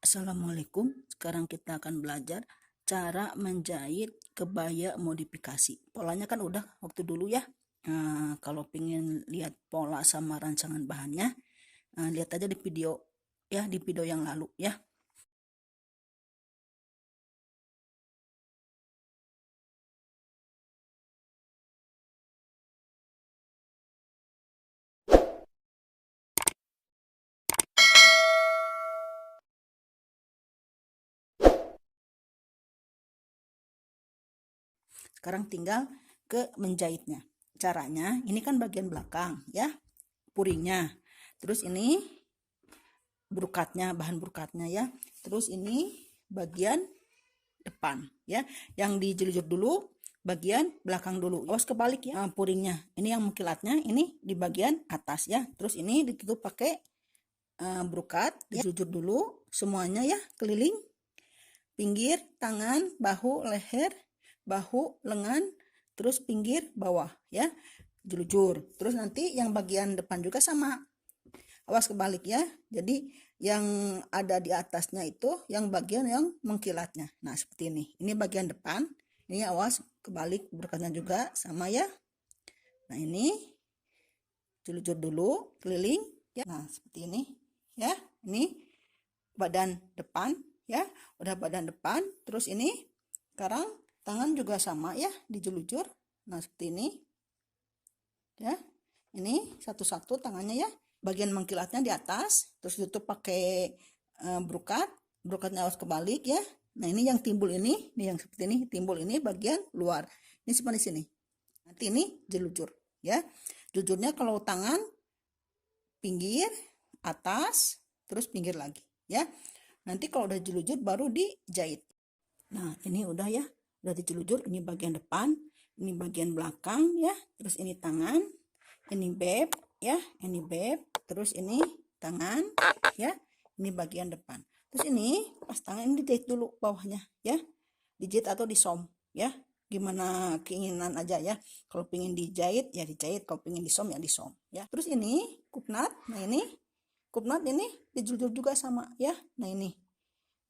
Assalamualaikum. Sekarang kita akan belajar cara menjahit kebaya modifikasi. Polanya kan udah waktu dulu ya. Kalau pengen lihat pola sama rancangan bahannya, lihat aja di video ya, di video yang lalu ya. Sekarang tinggal ke menjahitnya. Caranya, ini kan bagian belakang ya, puringnya. Terus ini brokatnya, bahan brokatnya ya. Terus ini bagian depan ya, yang dijelujur dulu bagian belakang dulu, awas kebalik ya. Puringnya ini yang mengkilatnya ini di bagian atas ya, terus ini ditutup pakai brokat, dijujur dulu semuanya ya, keliling pinggir tangan, bahu, leher, bahu, lengan, terus pinggir bawah ya, jelujur. Terus nanti yang bagian depan juga sama, awas kebalik ya. Jadi yang ada di atasnya itu yang bagian yang mengkilatnya. Nah seperti ini bagian depan, ini awas kebalik berkatnya juga sama ya. Nah ini jelujur dulu keliling ya. Nah seperti ini ya, ini badan depan ya, udah badan depan. Terus ini sekarang tangan juga sama ya, dijelujur. Nah seperti ini ya, ini satu-satu tangannya ya. Bagian mengkilatnya di atas, terus tutup pakai brokatnya harus kebalik ya. Nah ini yang timbul ini yang seperti ini, timbul ini bagian luar, ini simpan di sini. Nanti ini jelujur ya. Jujurnya kalau tangan pinggir, atas, terus pinggir lagi ya. Nanti kalau udah jelujur baru dijahit. Nah ini udah ya, udah dijelujur. Ini bagian depan, ini bagian belakang ya. Terus ini tangan, ini beb ya, ini beb. Terus ini tangan ya, ini bagian depan. Terus ini pas tangan ini dijahit dulu bawahnya ya, dijahit atau disom ya, gimana keinginan aja ya. Kalau pengen dijahit ya dijahit, kalau pengen disom ya disom ya. Terus ini kupnat, nah ini kupnat ini dijujur juga sama ya. Nah ini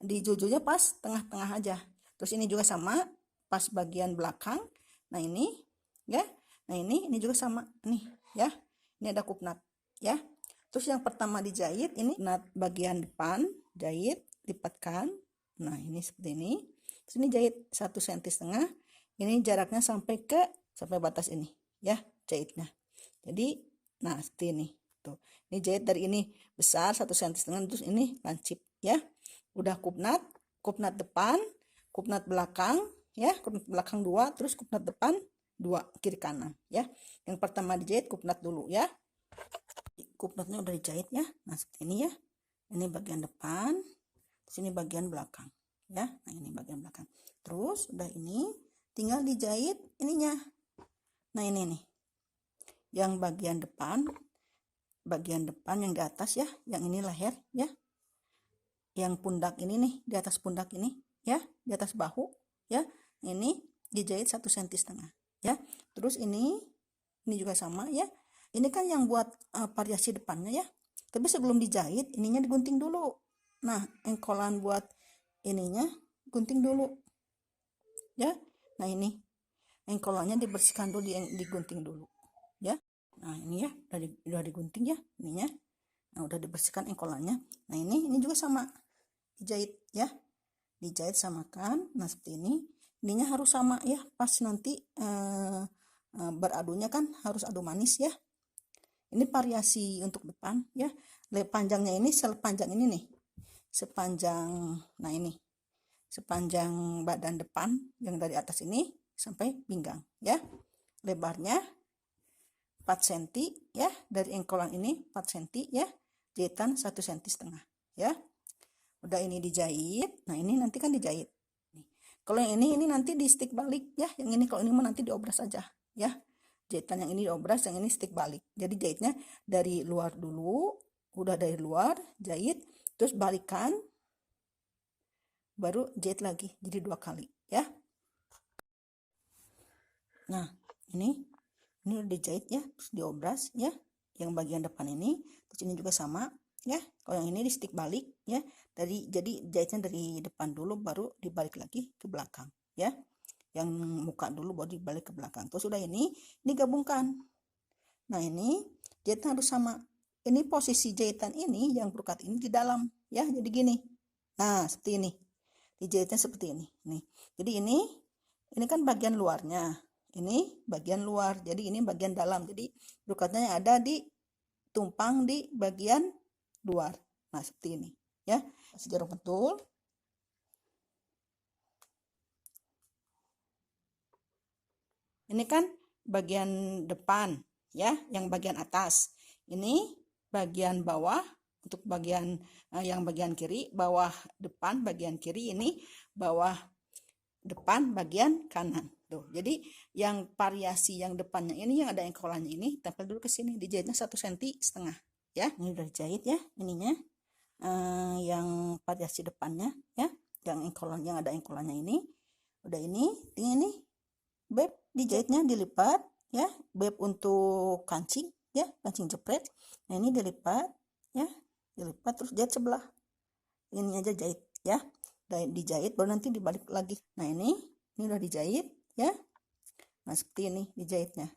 dijujurnya pas tengah-tengah aja. Terus ini juga sama pas bagian belakang. Nah ini ya, nah ini juga sama nih ya. Ini ada kupnat ya. Terus yang pertama dijahit ini kupnat bagian depan, jahit, lipatkan. Nah ini seperti ini. Terus ini jahit 1,5 cm. Ini jaraknya sampai batas ini ya, jahitnya. Jadi nah seperti ini tuh. Ini jahit dari ini besar 1,5 cm, terus ini lancip ya. Udah kupnat depan, kupnat belakang ya, kupnat belakang 2, terus kupnat depan 2, kiri kanan ya. Yang pertama dijahit kupnat dulu ya. Kupnatnya udah dijahit ya. Nah seperti ini ya, ini bagian depan, terus ini bagian belakang ya. Nah ini bagian belakang. Terus udah ini tinggal dijahit ininya. Nah ini nih yang bagian depan yang di atas ya, yang ini leher ya, yang pundak ini nih, di atas pundak ini ya, di atas bahu ya. Ini dijahit 1,5 cm ya. Terus ini juga sama ya. Ini kan yang buat variasi depannya ya. Tapi sebelum dijahit ininya digunting dulu. Nah engkolan buat ininya gunting dulu ya. Nah ini engkolannya dibersihkan dulu, digunting dulu ya. Nah ini ya udah digunting ya ininya. Nah udah dibersihkan engkolannya. Nah ini juga sama dijahit ya, dijahit samakan. Nah seperti ini, ininya harus sama ya, pas nanti beradunya kan harus adu manis ya. Ini variasi untuk depan ya. Panjangnya ini sepanjang ini nih, sepanjang, nah ini sepanjang badan depan yang dari atas ini sampai pinggang ya. Lebarnya 4 cm ya, dari engkolan ini 4 cm ya, jahitan 1,5 cm ya. Udah ini dijahit. Nah ini nanti kan dijahit. Kalau yang ini nanti di stick balik ya. Yang ini kalau ini mah nanti diobras aja ya. Jahitan yang ini diobras, yang ini stick balik. Jadi jahitnya dari luar dulu, udah dari luar jahit, terus balikan, baru jahit lagi. Jadi 2 kali ya. Nah ini udah dijahit ya, terus diobras ya. Yang bagian depan ini, terus ini juga sama. ya. Kalau yang ini di stick balik ya, jadi jahitnya dari depan dulu baru dibalik lagi ke belakang ya. Yang muka dulu baru dibalik ke belakang. Terus sudah ini gabungkan. Nah, ini jahitnya harus sama. Ini posisi jahitan ini yang brokat ini di dalam ya, jadi gini. Nah, seperti ini. Dijahitnya seperti ini. Nih. Jadi ini kan bagian luarnya. Ini bagian luar. Jadi ini bagian dalam. Jadi brokatnya yang ada di tumpang di bagian luar. Nah, seperti ini ya. Kasih jarum pentul. Ini kan bagian depan ya, yang bagian atas. Ini bagian bawah. Untuk bagian yang bagian kiri, bawah depan bagian kiri, ini bawah depan bagian kanan. Tuh, jadi yang variasi yang depannya ini, yang ada engkolannya ini, tempel dulu ke sini, dijahitnya 1,5 cm ya. Ini udah dijahit ya ininya, yang variasi depannya ya, yang engkolan, yang ada engkolannya ini udah. Ini tinggal ini beb dijahitnya dilipat ya, beb untuk kancing ya, kancing jepret. Nah, ini dilipat ya, dilipat terus jahit sebelah ini aja, jahit ya, dijahit baru nanti dibalik lagi. Nah, ini udah dijahit ya. Nah, seperti ini dijahitnya,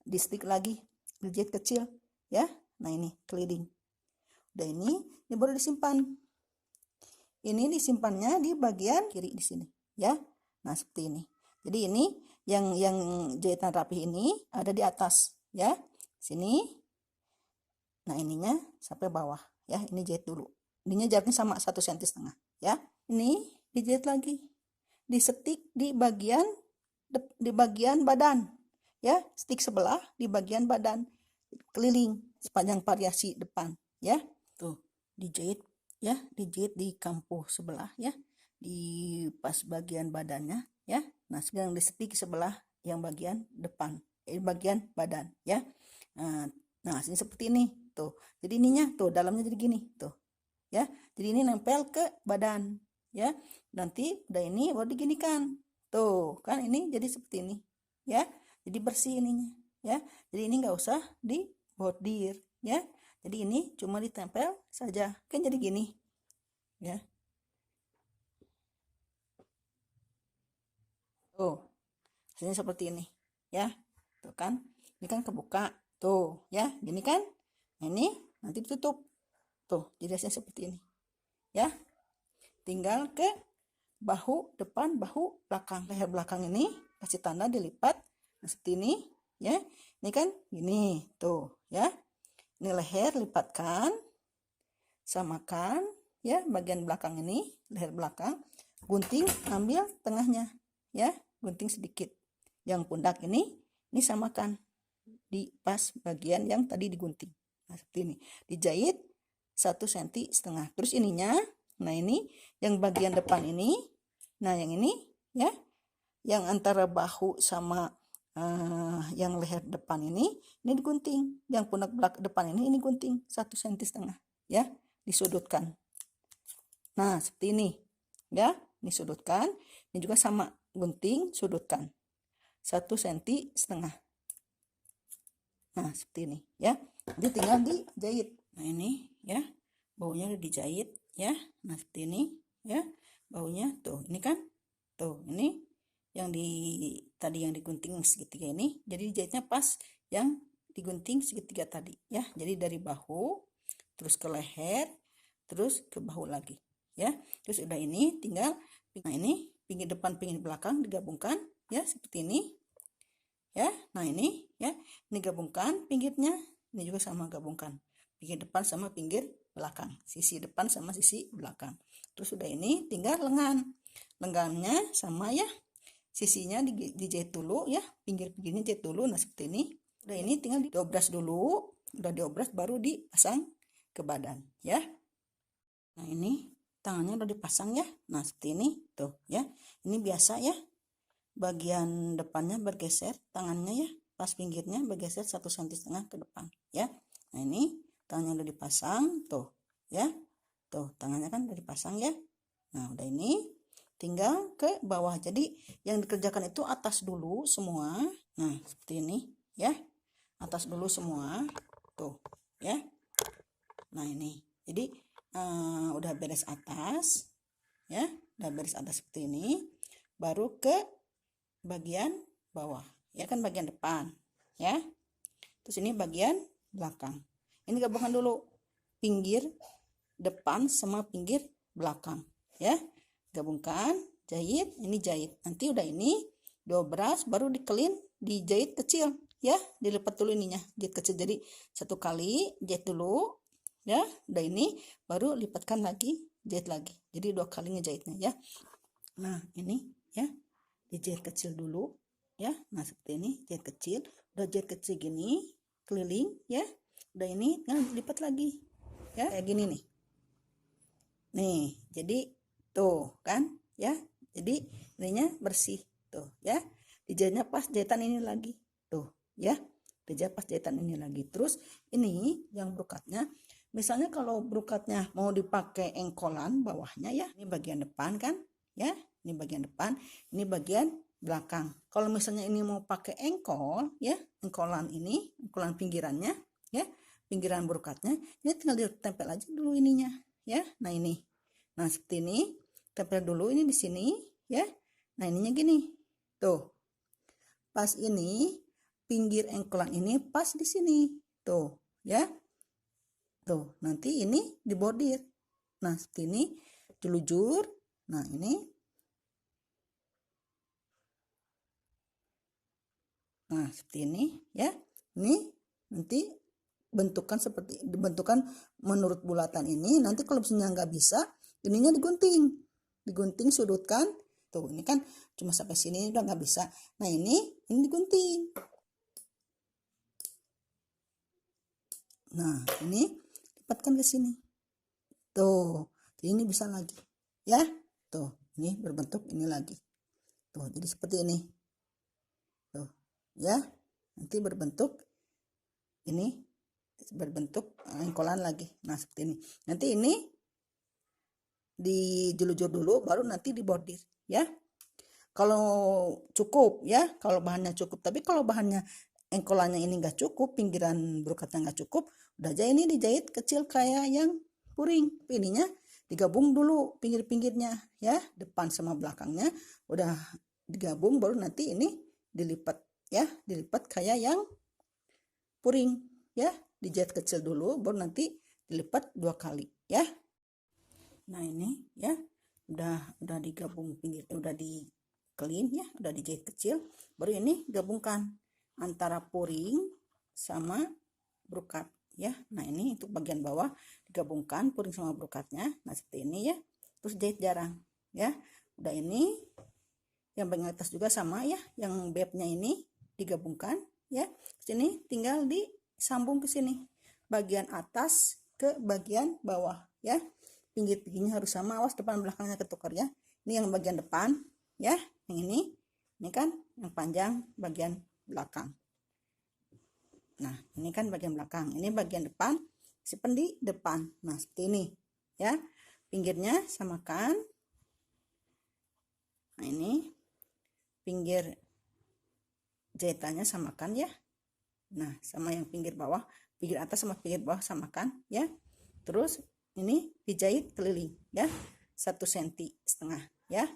di stick lagi, dijahit kecil ya. Nah, ini keliling. Udah, ini baru disimpan. Ini disimpannya di bagian kiri di sini ya. Nah, seperti ini. Jadi ini yang jahitan rapi ini ada di atas ya, sini. Nah, ininya sampai bawah ya. Ini jahit dulu. Ininya jaraknya sama 1,5 cm ya. Ini dijahit lagi, disetik di bagian badan ya, stick sebelah di bagian badan, keliling sepanjang variasi depan ya. Tuh, dijahit ya, dijahit di kampuh sebelah ya, di pas bagian badannya ya. Nah, sekarang disetik sebelah yang bagian depan, bagian badan ya. Nah, sini seperti ini tuh. Jadi ininya tuh dalamnya jadi gini tuh ya. Jadi ini nempel ke badan ya. Nanti udah ini baru diginikan tuh kan, ini jadi seperti ini ya. Jadi bersih ininya ya. Jadi ini nggak usah dibordir ya. Jadi ini cuma ditempel saja kan, jadi gini ya. Tuh, hasilnya seperti ini ya. Tuh kan, ini kan kebuka tuh ya, gini kan. Nah, ini nanti ditutup tuh, jadi hasilnya seperti ini ya. Tinggal ke bahu depan, bahu belakang, leher belakang ini kasih tanda dilipat. Nah, seperti ini ya. Ini kan gini tuh ya. Ini leher lipatkan, samakan ya, bagian belakang ini leher belakang, gunting ambil tengahnya ya, gunting sedikit. Yang pundak ini samakan di pas bagian yang tadi digunting. Nah, seperti ini dijahit 1,5 cm. Terus ininya, nah ini yang bagian depan ini, nah yang ini ya, yang antara bahu sama yang leher depan ini digunting. Yang pundak belakang depan ini gunting 1,5 cm ya, disudutkan. Nah, seperti ini ya, disudutkan. Ini juga sama, gunting sudutkan 1,5 cm. Nah, seperti ini ya. Jadi tinggal dijahit. Nah, ini ya, baunya udah dijahit ya. Nah, seperti ini ya, baunya tuh. Ini kan tuh, ini yang tadi yang digunting segitiga ini, jadi dijahitnya pas yang digunting segitiga tadi ya. Jadi dari bahu terus ke leher terus ke bahu lagi ya. Terus udah, ini tinggal, nah ini pinggir depan pinggir belakang digabungkan ya, seperti ini ya. Nah, ini ya, ini gabungkan pinggirnya, ini juga sama gabungkan pinggir depan sama pinggir belakang, sisi depan sama sisi belakang. Terus udah, ini tinggal lengannya sama ya, sisinya dijahit dulu ya, pinggir-pinggirnya jahit dulu. Nah, seperti ini. Udah, ini tinggal diobras dulu, udah diobras baru dipasang ke badan ya. Nah, ini tangannya udah dipasang ya. Nah, seperti ini tuh ya. Ini biasa ya, bagian depannya bergeser tangannya ya, pas pinggirnya bergeser 1,5 cm ke depan ya. Nah, ini tangannya udah dipasang tuh ya. Tuh, tangannya kan udah dipasang ya. Nah, udah, ini tinggal ke bawah. Jadi yang dikerjakan itu atas dulu semua. Nah, seperti ini ya, atas dulu semua tuh ya. Nah, ini Jadi udah beres atas ya, udah beres atas seperti ini, baru ke bagian bawah ya kan, bagian depan ya. Terus ini bagian belakang, ini gabungkan dulu pinggir depan sama pinggir belakang ya, gabungkan, jahit, ini jahit. Nanti udah ini dobras, baru dikelin, dijahit kecil ya, dilipat dulu ininya, jahit kecil. Jadi satu kali jahit dulu ya, udah ini baru lipatkan lagi, jahit lagi, jadi 2 kali ngejahitnya ya. Nah ini ya, dijahit kecil dulu ya. Nah seperti ini, jahit kecil, udah jahit kecil gini keliling ya, udah ini nah lipat lagi ya, kayak gini nih, jadi tuh kan ya, jadi ininya bersih tuh ya, dijahitnya pas jahitan ini lagi tuh ya, dijahit pas jahitan ini lagi. Terus ini yang brokatnya, misalnya kalau brokatnya mau dipakai engkolan bawahnya ya, ini bagian depan kan ya, ini bagian depan, ini bagian belakang. Kalau misalnya ini mau pakai engkol ya, engkolan ini, engkolan pinggirannya ya, pinggiran brokatnya, ini tinggal ditempel aja dulu ininya ya. Nah ini, nah seperti ini, tempel dulu ini di sini ya. Nah ininya gini tuh, pas ini pinggir engkolan ini pas di sini tuh ya, tuh nanti ini dibordir. Nah seperti ini jelujur. Nah ini, nah seperti ini ya, ini nanti bentukan seperti dibentukan menurut bulatan ini. Nanti kalau misalnya nggak bisa, ininya digunting sudutkan tuh, ini kan cuma sampai sini udah nggak bisa. Nah ini digunting. Nah ini lipatkan ke sini tuh, jadi ini bisa lagi ya, tuh ini berbentuk ini lagi tuh, jadi seperti ini tuh ya, nanti berbentuk ini, berbentuk engkolan lagi. Nah seperti ini, nanti ini dijulujur dulu baru nanti dibordir ya, kalau cukup ya, kalau bahannya cukup. Tapi kalau bahannya engkolannya ini enggak cukup, pinggiran brokatnya enggak cukup, udah aja ini dijahit kecil kayak yang puring. Ininya digabung dulu pinggir-pinggirnya ya, depan sama belakangnya udah digabung, baru nanti ini dilipat ya, dilipat kayak yang puring ya, dijahit kecil dulu baru nanti dilipat 2 kali ya. Nah ini ya, udah digabung pinggir, udah di clean ya, udah dijahit kecil, baru ini gabungkan antara puring sama brokat ya. Nah ini untuk bagian bawah digabungkan puring sama brokatnya, nah seperti ini ya. Terus jahit jarang ya, udah ini yang bagian atas juga sama ya, yang babnya ini digabungkan ya. Sini tinggal disambung ke sini, bagian atas ke bagian bawah ya, pinggir-pinggirnya harus sama, awas depan belakangnya ketukar ya. Ini yang bagian depan ya, yang ini kan yang panjang bagian belakang. Nah ini kan bagian belakang, ini bagian depan, simpen di depan. Nah seperti ini ya, pinggirnya samakan. Nah ini pinggir jahitannya samakan ya, nah sama yang pinggir bawah, pinggir atas sama pinggir bawah samakan ya. Terus ini dijahit keliling ya, 1,5 cm ya.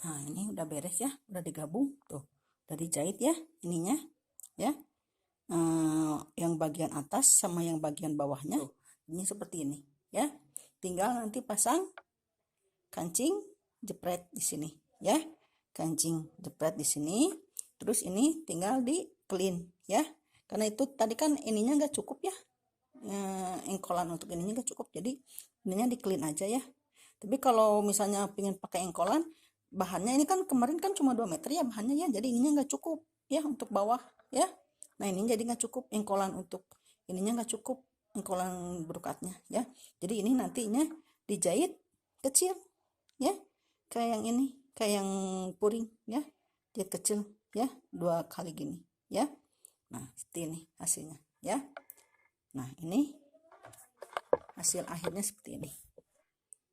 Nah ini udah beres ya, udah digabung tuh, udah dijahit ya ininya ya, yang bagian atas sama yang bagian bawahnya tuh, ini seperti ini ya. Tinggal nanti pasang kancing jepret di sini ya, kancing jepret di sini. Terus ini tinggal di clean ya, karena itu tadi kan ininya nggak cukup ya, engkolan untuk ininya nggak cukup, jadi ininya di clean aja ya. Tapi kalau misalnya pengen pakai engkolan, bahannya ini kan kemarin kan cuma 2 meter ya bahannya ya, jadi ininya nggak cukup ya untuk bawah ya. Nah ini jadi nggak cukup engkolan, untuk ininya nggak cukup engkolan brokatnya ya. Jadi ini nantinya dijahit kecil ya, kayak yang ini, kayak yang puring ya, jahit kecil ya, 2 kali gini ya. Nah seperti ini hasilnya ya. Nah ini hasil akhirnya seperti ini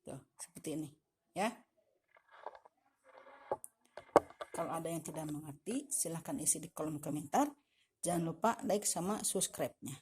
tuh, seperti ini ya. Kalau ada yang tidak mengerti silahkan isi di kolom komentar. Jangan lupa like sama subscribe-nya.